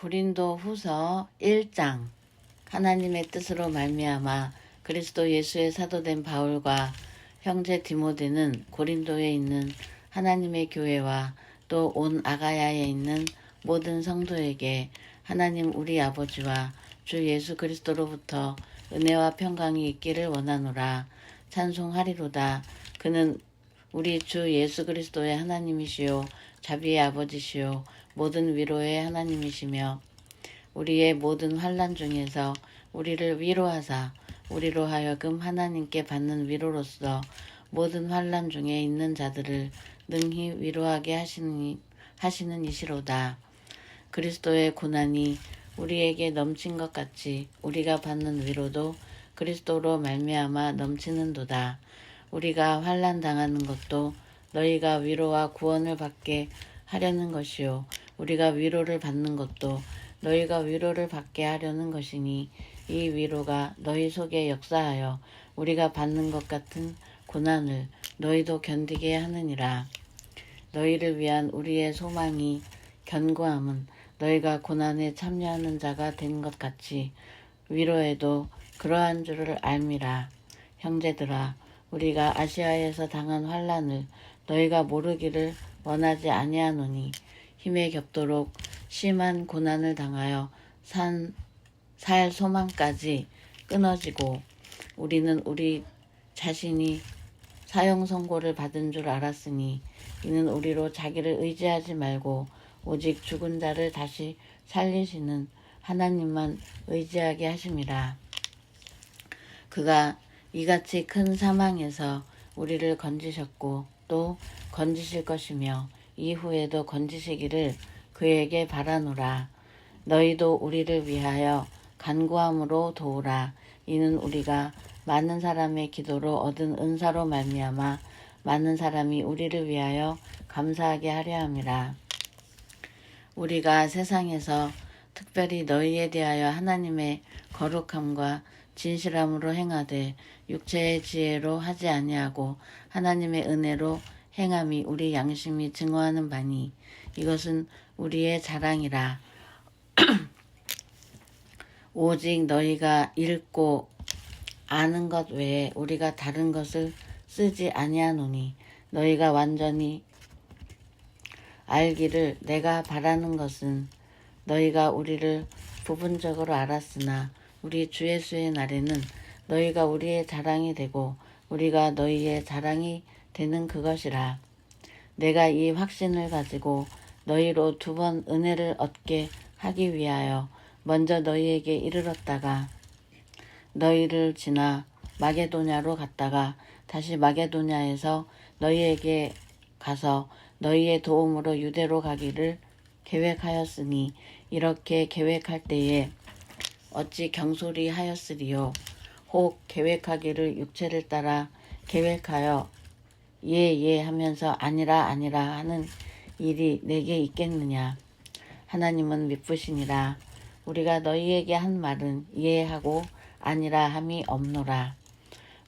고린도 후서 1장. 하나님의 뜻으로 말미암아 그리스도 예수의 사도된 바울과 형제 디모데는 고린도에 있는 하나님의 교회와 또 온 아가야에 있는 모든 성도에게 하나님 우리 아버지와 주 예수 그리스도로부터 은혜와 평강이 있기를 원하노라. 찬송하리로다. 그는 우리 주 예수 그리스도의 하나님이시요 자비의 아버지시요 모든 위로의 하나님이시며 우리의 모든 환난 중에서 우리를 위로하사 우리로 하여금 하나님께 받는 위로로서 모든 환난 중에 있는 자들을 능히 위로하게 하시는 이시로다. 그리스도의 고난이 우리에게 넘친 것 같이 우리가 받는 위로도 그리스도로 말미암아 넘치는도다. 우리가 환난 당하는 것도 너희가 위로와 구원을 받게 하려는 것이요 우리가 위로를 받는 것도 너희가 위로를 받게 하려는 것이니 이 위로가 너희 속에 역사하여 우리가 받는 것 같은 고난을 너희도 견디게 하느니라. 너희를 위한 우리의 소망이 견고함은 너희가 고난에 참여하는 자가 된 것 같이 위로에도 그러한 줄을 알미라. 형제들아, 우리가 아시아에서 당한 환난을 너희가 모르기를 원하지 아니하노니 힘에 겹도록 심한 고난을 당하여 살 소망까지 끊어지고 우리는 우리 자신이 사형 선고를 받은 줄 알았으니 이는 우리로 자기를 의지하지 말고 오직 죽은 자를 다시 살리시는 하나님만 의지하게 하심이라. 그가 이같이 큰 사망에서 우리를 건지셨고 또 건지실 것이며 이후에도 건지시기를 그에게 바라노라. 너희도 우리를 위하여 간구함으로 도우라. 이는 우리가 많은 사람의 기도로 얻은 은사로 말미암아 많은 사람이 우리를 위하여 감사하게 하려 함이라. 우리가 세상에서 특별히 너희에 대하여 하나님의 거룩함과 진실함으로 행하되 육체의 지혜로 하지 아니하고 하나님의 은혜로 행함이 우리 양심이 증거하는 바니 이것은 우리의 자랑이라. 오직 너희가 읽고 아는 것 외에 우리가 다른 것을 쓰지 아니하노니 너희가 완전히 알기를 내가 바라는 것은 너희가 우리를 부분적으로 알았으나 우리 주 예수의 날에는 너희가 우리의 자랑이 되고 우리가 너희의 자랑이 되는 그것이라. 내가 이 확신을 가지고 너희로 2번 은혜를 얻게 하기 위하여 먼저 너희에게 이르렀다가 너희를 지나 마게도냐로 갔다가 다시 마게도냐에서 너희에게 가서 너희의 도움으로 유대로 가기를 계획하였으니 이렇게 계획할 때에 어찌 경솔히 하였으리요. 혹 계획하기를 육체를 따라 계획하여 예 하면서 아니라 하는 일이 내게 있겠느냐. 하나님은 미쁘시니라. 우리가 너희에게 한 말은 이해하고 아니라 함이 없노라.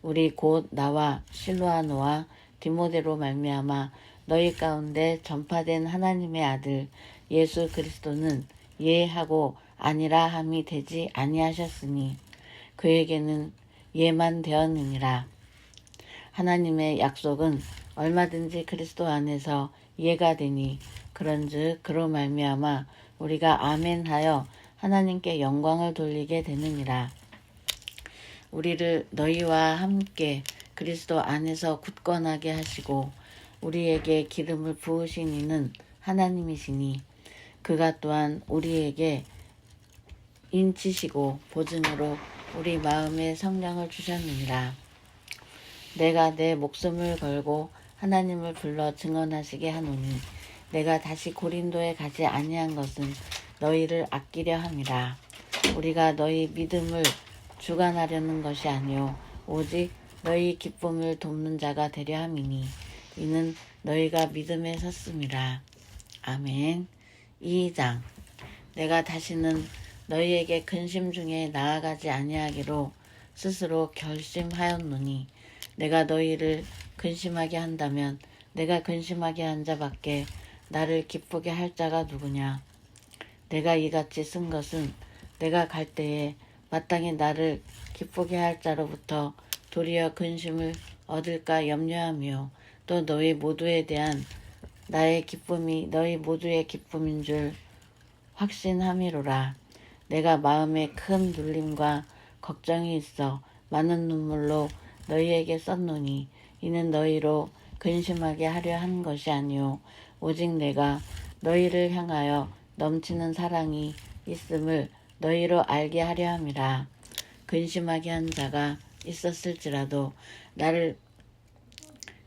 우리 곧 나와 실로아노와 디모데로 말미암아 너희 가운데 전파된 하나님의 아들 예수 그리스도는 예하고 아니라 함이 되지 아니하셨으니 그에게는 예만 되었느니라. 하나님의 약속은 얼마든지 그리스도 안에서 예가 되니 그런즉 그로 말미암아 우리가 아멘하여 하나님께 영광을 돌리게 되느니라. 우리를 너희와 함께 그리스도 안에서 굳건하게 하시고 우리에게 기름을 부으신 이는 하나님이시니 그가 또한 우리에게 인치시고 보증으로 우리 마음에 성령을 주셨느니라. 내가 내 목숨을 걸고 하나님을 불러 증언하시게 하노니 내가 다시 고린도에 가지 아니한 것은 너희를 아끼려 함이라. 우리가 너희 믿음을 주관하려는 것이 아니요 오직 너희 기쁨을 돕는 자가 되려 함이니 이는 너희가 믿음에 섰음이라. 아멘. 2장. 내가 다시는 너희에게 근심 중에 나아가지 아니하기로 스스로 결심하였노니 내가 너희를 근심하게 한다면 내가 근심하게 한 자밖에 나를 기쁘게 할 자가 누구냐. 내가 이같이 쓴 것은 내가 갈 때에 마땅히 나를 기쁘게 할 자로부터 도리어 근심을 얻을까 염려하며 또 너희 모두에 대한 나의 기쁨이 너희 모두의 기쁨인 줄 확신함이로라. 내가 마음에 큰 눌림과 걱정이 있어 많은 눈물로 너희에게 썼노니 이는 너희로 근심하게 하려 한 것이 아니요 오직 내가 너희를 향하여 넘치는 사랑이 있음을 너희로 알게 하려 함이라. 근심하게 한 자가 있었을지라도 나를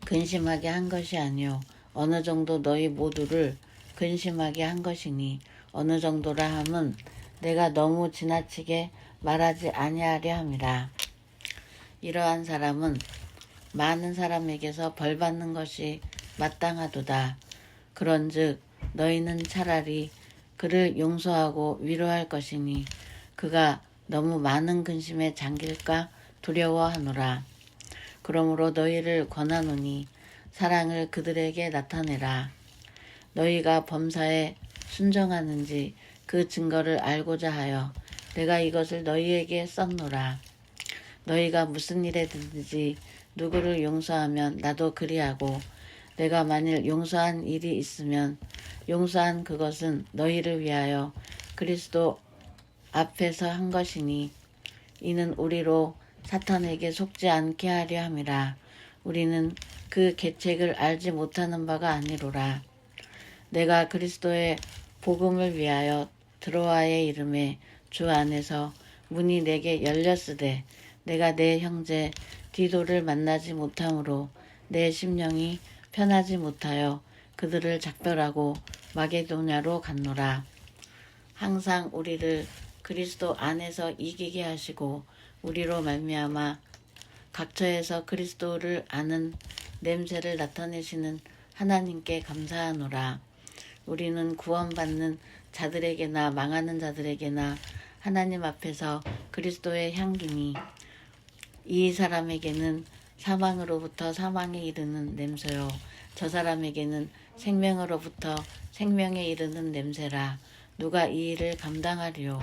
근심하게 한 것이 아니요 어느 정도 너희 모두를 근심하게 한 것이니 어느 정도라 함은 내가 너무 지나치게 말하지 아니하려 함이라. 이러한 사람은 많은 사람에게서 벌받는 것이 마땅하도다. 그런즉 너희는 차라리 그를 용서하고 위로할 것이니 그가 너무 많은 근심에 잠길까 두려워하노라. 그러므로 너희를 권하노니 사랑을 그들에게 나타내라. 너희가 범사에 순정하는지 그 증거를 알고자 하여 내가 이것을 너희에게 썼노라. 너희가 무슨 일에든지 누구를 용서하면 나도 그리하고 내가 만일 용서한 일이 있으면 용서한 그것은 너희를 위하여 그리스도 앞에서 한 것이니 이는 우리로 사탄에게 속지 않게 하려 함이라. 우리는 그 계책을 알지 못하는 바가 아니로라. 내가 그리스도의 복음을 위하여 드로아의 이름에 주 안에서 문이 내게 열렸으되 내가 내 형제 디도를 만나지 못함으로 내 심령이 편하지 못하여 그들을 작별하고 마게도냐로 갔노라. 항상 우리를 그리스도 안에서 이기게 하시고 우리로 말미암아 각처에서 그리스도를 아는 냄새를 나타내시는 하나님께 감사하노라. 우리는 구원받는 자들에게나 망하는 자들에게나 하나님 앞에서 그리스도의 향기니 이 사람에게는 사망으로부터 사망에 이르는 냄새요 저 사람에게는 생명으로부터 생명에 이르는 냄새라. 누가 이 일을 감당하리요?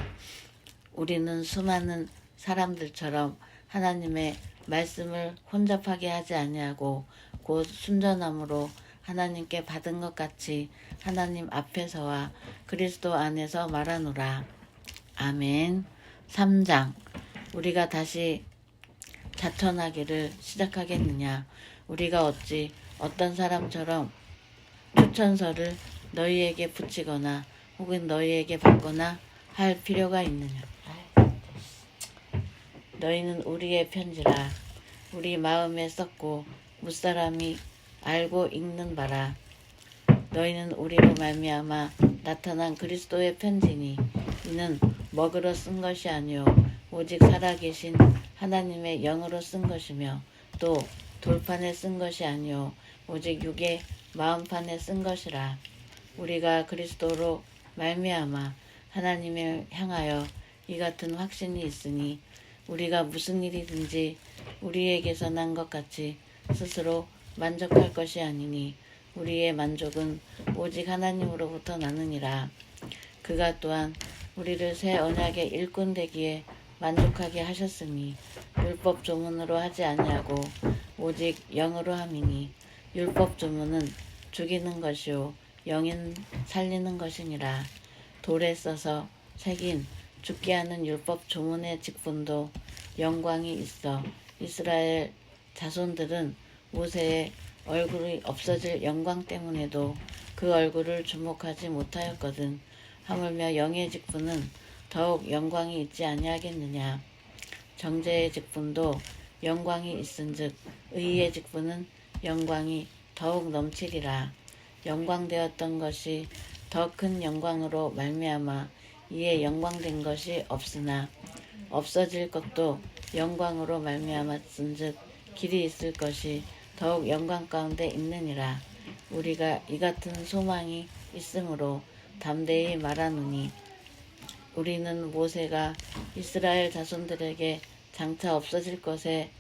우리는 수많은 사람들처럼 하나님의 말씀을 혼잡하게 하지 아니하고 곧 순전함으로 하나님께 받은 것 같이 하나님 앞에서와 그리스도 안에서 말하노라. 아멘. 3장. 우리가 다시 자천하기를 시작하겠느냐? 우리가 어찌 어떤 사람처럼 추천서를 너희에게 붙이거나 혹은 너희에게 받거나 할 필요가 있느냐? 너희는 우리의 편지라. 우리 마음에 썼고 무사람이 알고 읽는 바라. 너희는 우리로 말미암아 나타난 그리스도의 편지니 이는 먹으러 쓴 것이 아니요 오직 살아계신 하나님의 영으로 쓴 것이며 또 돌판에 쓴 것이 아니요 오직 육의 마음판에 쓴 것이라. 우리가 그리스도로 말미암아 하나님을 향하여 이 같은 확신이 있으니 우리가 무슨 일이든지 우리에게서 난 것 같이 스스로 만족할 것이 아니니 우리의 만족은 오직 하나님으로부터 나느니라. 그가 또한 우리를 새 언약의 일꾼 되기에 만족하게 하셨으니 율법 조문으로 하지 아니하고 오직 영으로 함이니 율법 조문은 죽이는 것이요 영은 살리는 것이니라. 돌에 써서 새긴 죽게 하는 율법 조문의 직분도 영광이 있어 이스라엘 자손들은 모세의 얼굴이 없어질 영광 때문에도 그 얼굴을 주목하지 못하였거든. 하물며 영의 직분은 더욱 영광이 있지 아니하겠느냐. 정죄의 직분도 영광이 있은즉 의의 직분은 영광이 더욱 넘치리라. 영광되었던 것이 더 큰 영광으로 말미암아 이에 영광된 것이 없으나 없어질 것도 영광으로 말미암았은즉 길이 있을 것이 더욱 영광 가운데 있느니라. 우리가 이 같은 소망이 있으므로 담대히 말하노니 우리는 모세가 이스라엘 자손들에게 장차 없어질 것에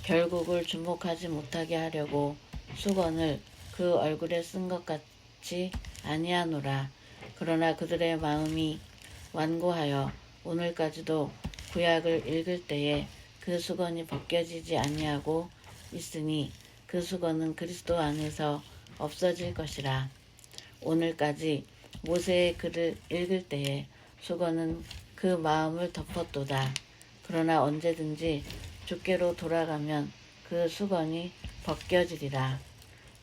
결국을 주목하지 못하게 하려고 수건을 그 얼굴에 쓴 것 같이 아니하노라. 그러나 그들의 마음이 완고하여 오늘까지도 구약을 읽을 때에 그 수건이 벗겨지지 아니하고 있으니 그 수건은 그리스도 안에서 없어질 것이라. 오늘까지 모세의 글을 읽을 때에 수건은 그 마음을 덮었도다. 그러나 언제든지 주께로 돌아가면 그 수건이 벗겨지리라.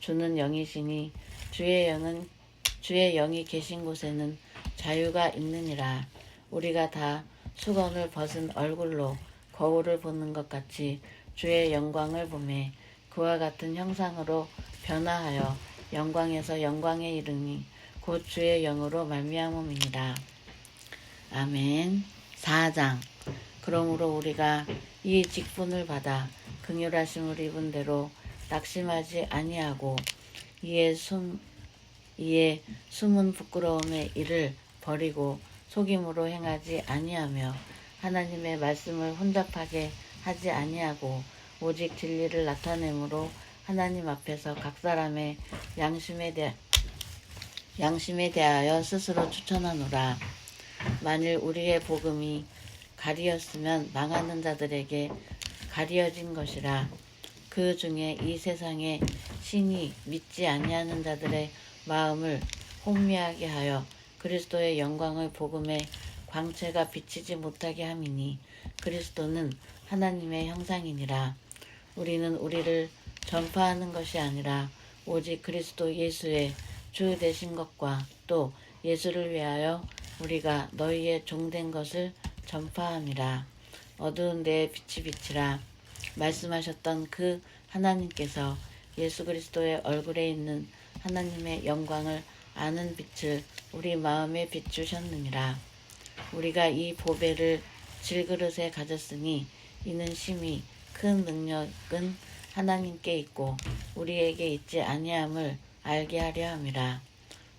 주는 영이시니 주의 영이 계신 곳에는 자유가 있느니라. 우리가 다 수건을 벗은 얼굴로 거울을 보는 것 같이 주의 영광을 보매 그와 같은 형상으로 변화하여 영광에서 영광에 이르니 곧 주의 영으로 말미암음이니라. 아멘. 4장. 그러므로 우리가 이 직분을 받아 긍휼하심을 입은 대로 낙심하지 아니하고 이에 숨은 부끄러움의 일을 버리고 속임으로 행하지 아니하며 하나님의 말씀을 혼잡하게 하지 아니하고 오직 진리를 나타내므로 하나님 앞에서 각 사람의 양심에 대하여 스스로 추천하노라. 만일 우리의 복음이 가리었으면 망하는 자들에게 가리어진 것이라. 그 중에 이 세상의 신이 믿지 아니하는 자들의 마음을 혼미하게 하여 그리스도의 영광의 복음의 광채가 비치지 못하게 함이니 그리스도는 하나님의 형상이니라. 우리는 우리를 전파하는 것이 아니라 오직 그리스도 예수의 주 되신 것과 또 예수를 위하여 우리가 너희의 종된 것을 전파함이라. 어두운 데에 빛이 비치라 말씀하셨던 그 하나님께서 예수 그리스도의 얼굴에 있는 하나님의 영광을 아는 빛을 우리 마음에 비추셨느니라. 우리가 이 보배를 질그릇에 가졌으니 이는 심히 큰 능력은 하나님께 있고 우리에게 있지 아니함을 알게 하려 함이라.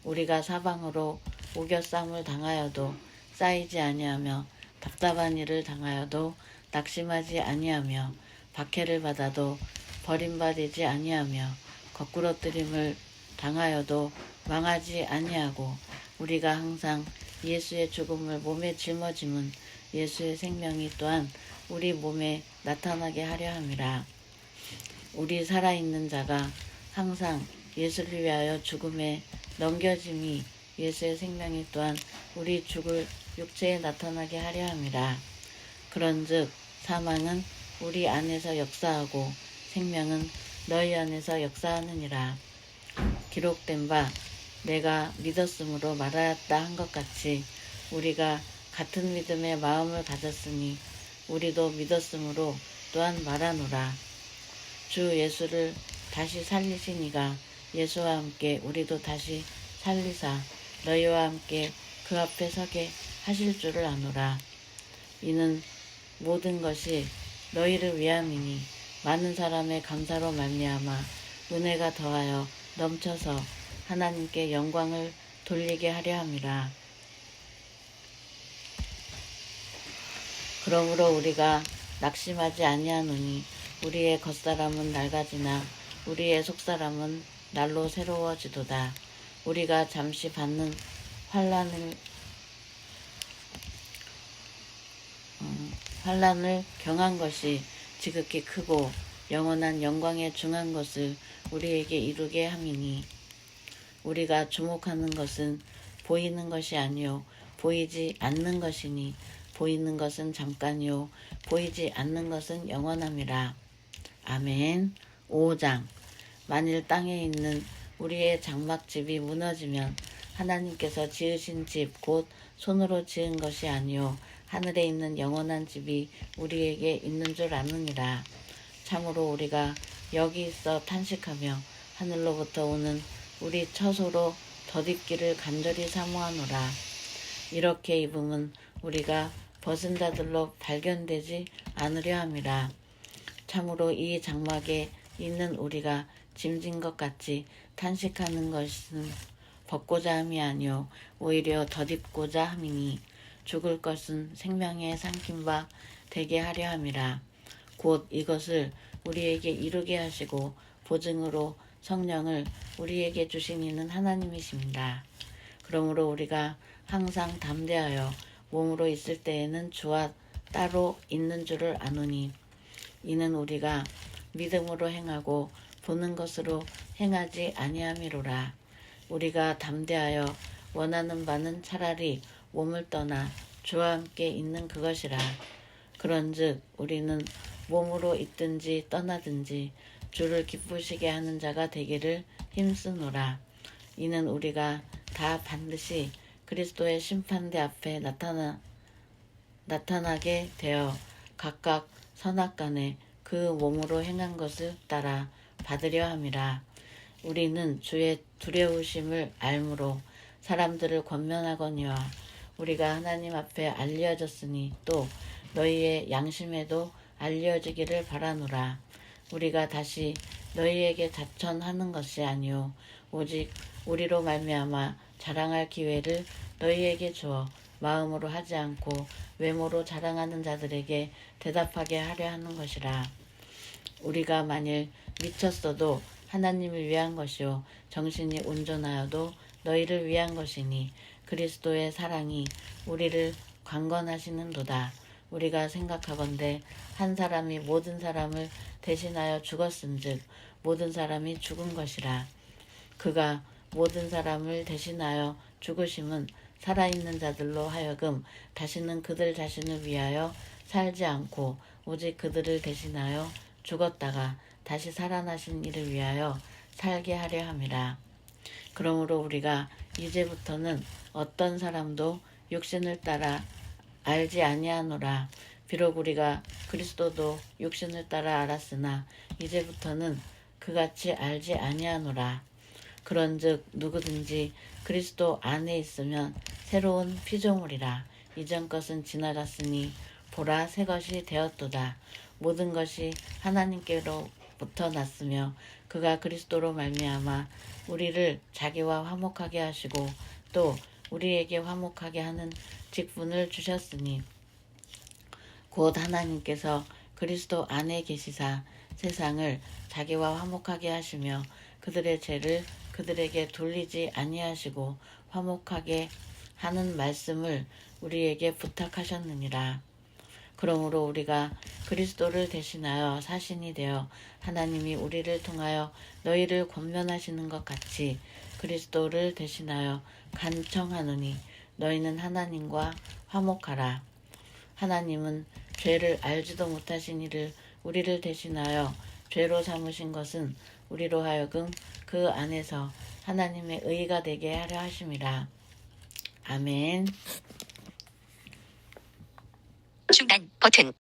우리가 사방으로 우겨쌈을 당하여도 쌓이지 아니하며 답답한 일을 당하여도 낙심하지 아니하며 박해를 받아도 버림받지 아니하며 거꾸러뜨림을 당하여도 망하지 아니하고 우리가 항상 예수의 죽음을 몸에 짊어짐은 예수의 생명이 또한 우리 몸에 나타나게 하려 함이라. 우리 살아있는 자가 항상 예수를 위하여 죽음에 넘겨짐이 예수의 생명이 또한 우리 죽을 육체에 나타나게 하려 함이라. 그런즉 사망은 우리 안에서 역사하고 생명은 너희 안에서 역사하느니라. 기록된 바 내가 믿었으므로 말하였다 한 것 같이 우리가 같은 믿음의 마음을 가졌으니 우리도 믿었으므로 또한 말하노라. 주 예수를 다시 살리신 이가 예수와 함께 우리도 다시 살리사 너희와 함께 그 앞에 서게 하실 줄을 아노라. 이는 모든 것이 너희를 위함이니 많은 사람의 감사로 말미암아 은혜가 더하여 넘쳐서 하나님께 영광을 돌리게 하려 함이라. 그러므로 우리가 낙심하지 아니하노니 우리의 겉사람은 낡아지나 우리의 속사람은 날로 새로워지도다. 우리가 잠시 받는 환난을 경한 것이 지극히 크고 영원한 영광에 중한 것을 우리에게 이루게 함이니 우리가 주목하는 것은 보이는 것이 아니요 보이지 않는 것이니 보이는 것은 잠깐이요 보이지 않는 것은 영원함이라. 아멘. 5장. 만일 땅에 있는 우리의 장막집이 무너지면 하나님께서 지으신 집 곧 손으로 지은 것이 아니요 하늘에 있는 영원한 집이 우리에게 있는 줄 아느니라. 참으로 우리가 여기 있어 탄식하며 하늘로부터 오는 우리 처소로 덧입기를 간절히 사모하노라. 이렇게 입음은 우리가 벗은 자들로 발견되지 않으려 함이라. 참으로 이 장막에 있는 우리가 짐진 것 같이 탄식하는 것은 벗고자 함이 아니요 오히려 덧입고자 함이니 죽을 것은 생명에 삼킨 바 되게 하려 함이라. 곧 이것을 우리에게 이루게 하시고 보증으로 성령을 우리에게 주신 이는 하나님이십니다. 그러므로 우리가 항상 담대하여 몸으로 있을 때에는 주와 따로 있는 줄을 아노니 이는 우리가 믿음으로 행하고 보는 것으로 행하지 아니함이로라. 우리가 담대하여 원하는 바는 차라리 몸을 떠나 주와 함께 있는 그것이라. 그런즉 우리는 몸으로 있든지 떠나든지 주를 기쁘시게 하는 자가 되기를 힘쓰노라. 이는 우리가 다 반드시 그리스도의 심판대 앞에 나타나게 되어 각각 선악간에 그 몸으로 행한 것을 따라 받으려 함이라. 우리는 주의 두려우심을 알므로 사람들을 권면하거니와 우리가 하나님 앞에 알려졌으니 또 너희의 양심에도 알려지기를 바라노라. 우리가 다시 너희에게 자천하는 것이 아니요 오직 우리로 말미암아 자랑할 기회를 너희에게 주어 마음으로 하지 않고 외모로 자랑하는 자들에게 대답하게 하려 하는 것이라. 우리가 만일 미쳤어도 하나님을 위한 것이요 정신이 온전하여도 너희를 위한 것이니 그리스도의 사랑이 우리를 강건하시는도다. 우리가 생각하건대 한 사람이 모든 사람을 대신하여 죽었은즉 모든 사람이 죽은 것이라. 그가 모든 사람을 대신하여 죽으심은 살아있는 자들로 하여금 다시는 그들 자신을 위하여 살지 않고 오직 그들을 대신하여 죽었다가 다시 살아나신 이를 위하여 살게 하려 함이라. 그러므로 우리가 이제부터는 어떤 사람도 육신을 따라 알지 아니하노라. 비록 우리가 그리스도도 육신을 따라 알았으나 이제부터는 그같이 알지 아니하노라. 그런즉 누구든지 그리스도 안에 있으면 새로운 피조물이라. 이전 것은 지나갔으니 보라 새 것이 되었도다. 모든 것이 하나님께로부터 났으며 그가 그리스도로 말미암아 우리를 자기와 화목하게 하시고 또 우리에게 화목하게 하는 직분을 주셨으니 곧 하나님께서 그리스도 안에 계시사 세상을 자기와 화목하게 하시며 그들의 죄를 그들에게 돌리지 아니하시고 화목하게 하는 말씀을 우리에게 부탁하셨느니라. 그러므로 우리가 그리스도를 대신하여 사신이 되어 하나님이 우리를 통하여 너희를 권면하시는 것 같이 그리스도를 대신하여 간청하노니 너희는 하나님과 화목하라. 하나님은 죄를 알지도 못하신 이를 우리를 대신하여 죄로 삼으신 것은 우리로 하여금 그 안에서 하나님의 의가 되게 하려 하심이라. 아멘. 중단 버튼.